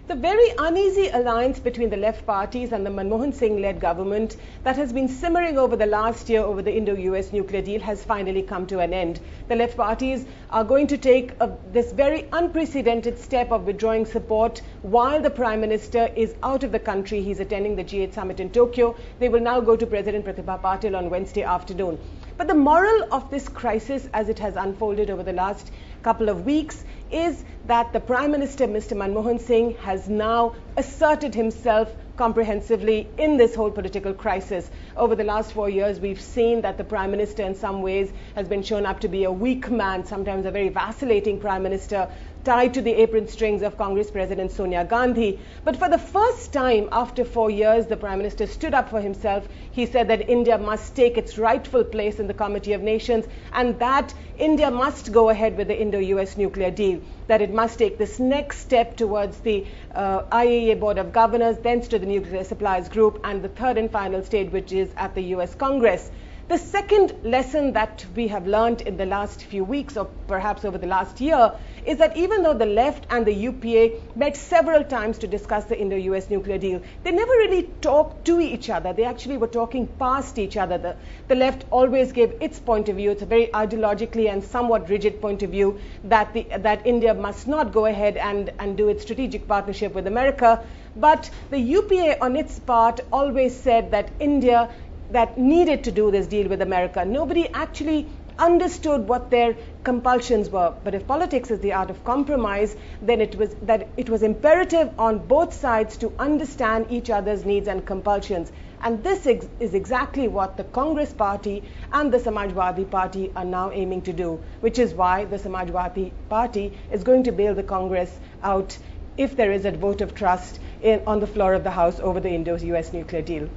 The very uneasy alliance between the left parties and the Manmohan Singh-led government that has been simmering over the last year over the Indo-US nuclear deal has finally come to an end. The left parties are going to take this very unprecedented step of withdrawing support while the Prime Minister is out of the country. He's attending the G8 summit in Tokyo. They will now go to President Pratibha Patil on Wednesday afternoon. But the moral of this crisis as it has unfolded over the last couple of weeks is that the Prime Minister, Mr. Manmohan Singh, has now asserted himself comprehensively in this whole political crisis. Over the last 4 years, we've seen that the Prime Minister in some ways has been shown up to be a weak man, sometimes a very vacillating Prime Minister, tied to the apron strings of Congress President Sonia Gandhi. But for the first time after 4 years, the Prime Minister stood up for himself. He said that India must take its rightful place in the Committee of Nations and that India must go ahead with the Indo-US nuclear deal, that it must take this next step towards the IAEA Board of Governors, thence to the Nuclear Suppliers Group, and the third and final stage, which is at the US Congress. The second lesson that we have learned in the last few weeks, or perhaps over the last year, is that even though the left and the UPA met several times to discuss the Indo-US nuclear deal, they never really talked to each other. They actually were talking past each other. The left always gave its point of view. It's a very ideologically and somewhat rigid point of view that India must not go ahead and do its strategic partnership with America. But the UPA on its part always said that India that needed to do this deal with America. Nobody actually understood what their compulsions were. But if politics is the art of compromise, then it was imperative on both sides to understand each other's needs and compulsions. And this is exactly what the Congress Party and the Samajwadi Party are now aiming to do, which is why the Samajwadi Party is going to bail the Congress out if there is a vote of trust on the floor of the House over the Indo-US nuclear deal.